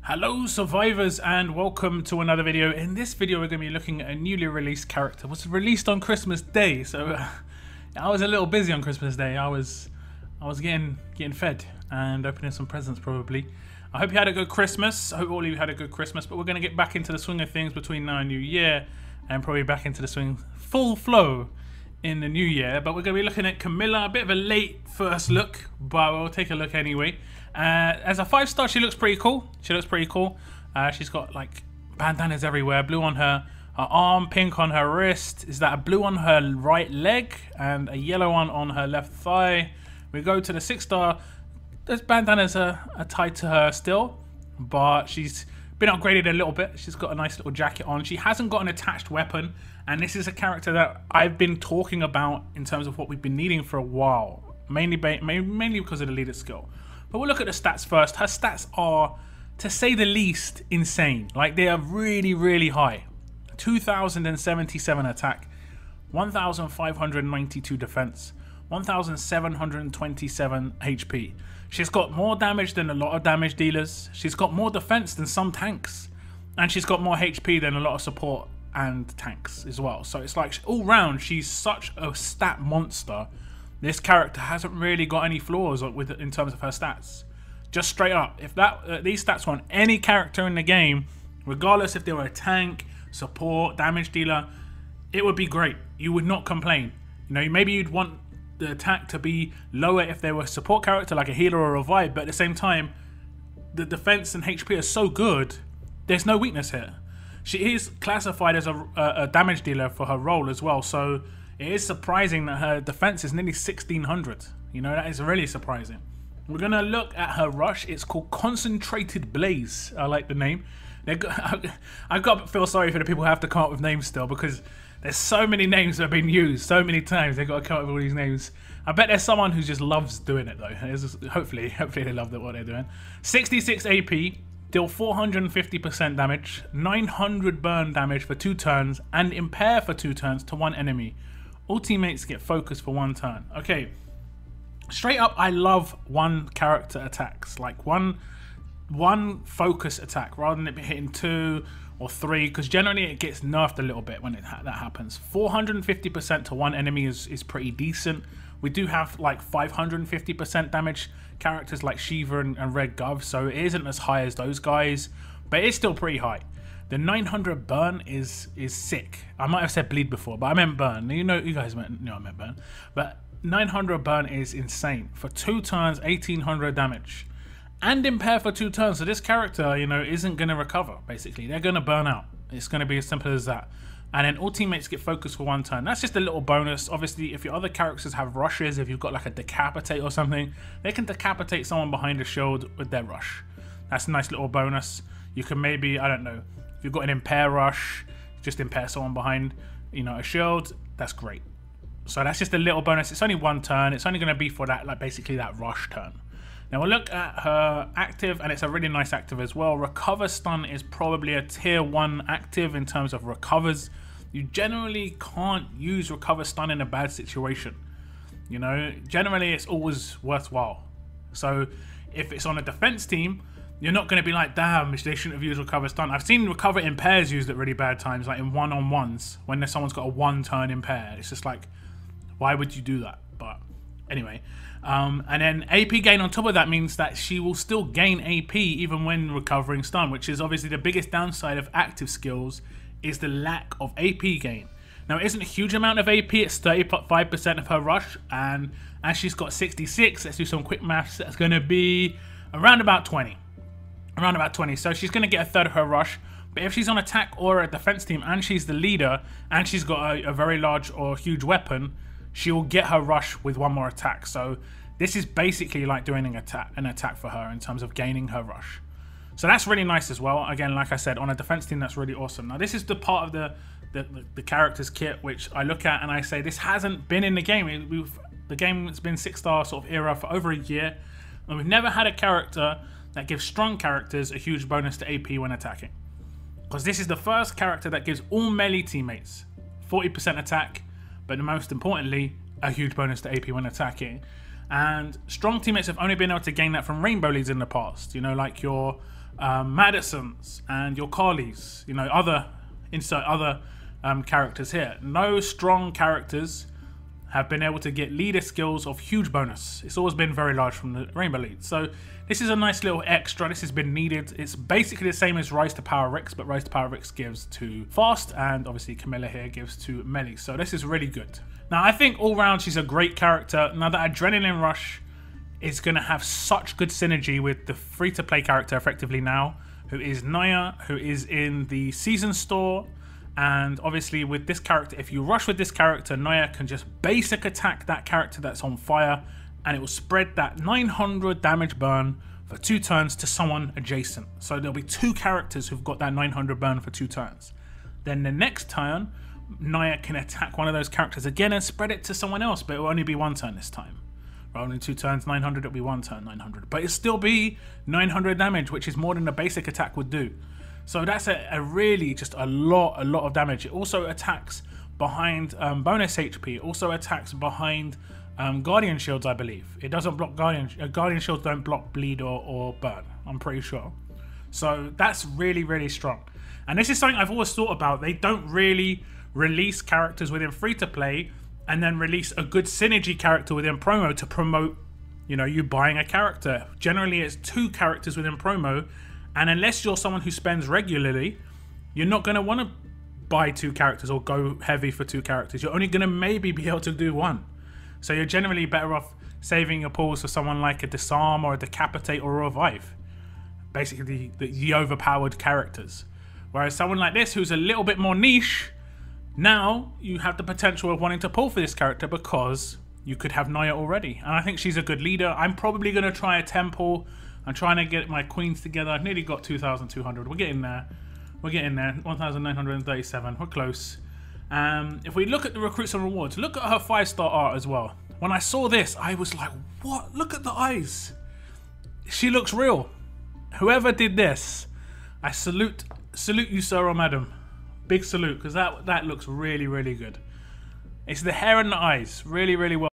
Hello survivors and welcome to another video. In this video we're going to be looking at a newly released character. It was released on Christmas Day, so I was a little busy on Christmas Day. I was getting fed and opening some presents probably. I hope you had a good Christmas. I hope all of you had a good Christmas, but we're going to get back into the swing of things between now and New Year and probably back into the swing full flow in the new year. But we're going to be looking at Camila, a bit of a late first look, but we'll take a look anyway. As a 5-star, she looks pretty cool. She's got like bandanas everywhere, blue on her arm, pink on her wrist. Is that a blue on her right leg and a yellow one on her left thigh? We go to the 6-star. Those bandanas are tied to her still, but she's been upgraded a little bit. She's got a nice little jacket on. She hasn't got an attached weapon, and this is a character that I've been talking about in terms of what we've been needing for a while, mainly because of the leader skill. But we'll look at the stats first. Her stats are, to say the least, insane. Like, they are really, really high. 2,077 attack, 1,592 defense, 1,727 HP. She's got more damage than a lot of damage dealers. She's got more defense than some tanks. And she's got more HP than a lot of support and tanks as well. So it's like, all round, she's such a stat monster. This character hasn't really got any flaws in terms of her stats. Just straight up, if these stats were on any character in the game, regardless if they were a tank, support, damage dealer, it would be great. You would not complain. You know, maybe you'd want the attack to be lower if they were a support character like a healer or a revive, but at the same time, the defense and HP are so good, there's no weakness here. She is classified as a damage dealer for her role as well, so it is surprising that her defense is nearly 1,600. You know, that is really surprising. We're going to look at her rush. It's called Concentrated Blaze. I like the name. I've got to feel sorry for the people who have to come up with names still, because there's so many names that have been used so many times. They've got to come up with all these names. I bet there's someone who just loves doing it though. Hopefully they love what they're doing. 66 AP, deal 450% damage, 900 burn damage for 2 turns, and impair for 2 turns to 1 enemy. All teammates get focused for 1 turn. Okay, straight up, I love one character attacks, like one focus attack rather than it hitting 2 or 3, because generally it gets nerfed a little bit when that happens. 450% to 1 enemy is pretty decent. We do have like 550% damage characters like Shiva and Red Gov, so it isn't as high as those guys, but it's still pretty high. The 900 burn is sick. I might have said bleed before, but I meant burn. You guys know I meant burn. But 900 burn is insane. For 2 turns, 1,800 damage. And impair for 2 turns. So this character, you know, isn't going to recover, basically. They're going to burn out. It's going to be as simple as that. And then all teammates get focused for 1 turn. That's just a little bonus. Obviously, if your other characters have rushes, if you've got like a decapitate or something, they can decapitate someone behind a shield with their rush. That's a nice little bonus. You can maybe, I don't know, if you've got an impair rush, just impair someone behind, you know, a shield. That's great. So that's just a little bonus. It's only 1 turn. It's only going to be for that, like basically that rush turn. Now we'll look at her active, and it's a really nice active as well. Recover stun is probably a tier 1 active in terms of recovers. You generally can't use recover stun in a bad situation. You know, generally it's always worthwhile. So if it's on a defense team, you're not going to be like, damn, they shouldn't have used recover stun. I've seen recover in pairs used at really bad times, like in one-on-ones, when someone's got a 1-turn impair. It's just like, why would you do that? But anyway, and then AP gain on top of that means that she will still gain AP even when recovering stun, which is obviously the biggest downside of active skills, is the lack of AP gain. Now, it isn't a huge amount of AP. It's 35% of her rush, and as she's got 66, let's do some quick maths, that's going to be around about 20. Around about 20. So she's going to get a third of her rush. But if she's on attack or a defense team and she's the leader and she's got a very large or huge weapon, she will get her rush with 1 more attack. So this is basically like doing an attack for her in terms of gaining her rush. So that's really nice as well. Again, like I said, on a defense team, that's really awesome. Now, this is the part of the character's kit which I look at and I say, this hasn't been in the game. The game has been 6-star sort of era for over a year, and we've never had a character that gives strong characters a huge bonus to AP when attacking. Because this is the first character that gives all melee teammates 40% attack, but most importantly, a huge bonus to AP when attacking. And strong teammates have only been able to gain that from rainbow leads in the past. You know, like your Madisons and your Carlys, you know, other characters here. No strong characters have been able to get leader skills of huge bonus. It's always been very large from the Rainbow Lead. So this is a nice little extra. This has been needed. It's basically the same as Rise to Power Rix, but Rise to Power Rix gives to fast, and obviously Camila here gives to melee. So this is really good. Now I think all round she's a great character. Now that Adrenaline Rush is going to have such good synergy with the free-to-play character effectively now, who is Naya, who is in the season store. And obviously with this character, if you rush with this character, Naya can just basic attack that character that's on fire, and it will spread that 900 damage burn for 2 turns to someone adjacent. So there'll be 2 characters who've got that 900 burn for 2 turns. Then the next turn, Naya can attack one of those characters again and spread it to someone else, but it will only be 1 turn this time. Rather than 2 turns 900, it'll be 1 turn 900. But it'll still be 900 damage, which is more than a basic attack would do. So that's a really just a lot of damage. It also attacks behind bonus HP. It also attacks behind Guardian Shields, I believe. It doesn't block Guardian Shields don't block bleed or burn, I'm pretty sure. So that's really strong. And this is something I've always thought about. They don't really release characters within free-to-play and then release a good synergy character within promo to promote, you know, you buying a character. Generally, it's 2 characters within promo. And unless you're someone who spends regularly, you're not going to want to buy 2 characters or go heavy for 2 characters. You're only going to maybe be able to do 1. So you're generally better off saving your pools for someone like a Disarm or a Decapitate or a Revive. Basically the overpowered characters. Whereas someone like this who's a little bit more niche, now you have the potential of wanting to pull for this character because you could have Naya already. And I think she's a good leader. I'm probably going to try a Temple. I'm trying to get my queens together. I've nearly got 2,200. We're getting there. We're getting there. 1,937. We're close. If we look at the recruits and rewards, look at her 5-star art as well. When I saw this, I was like, what? Look at the eyes. She looks real. Whoever did this, I salute you, sir or madam. Big salute, because that looks really good. It's the hair and the eyes. Really well.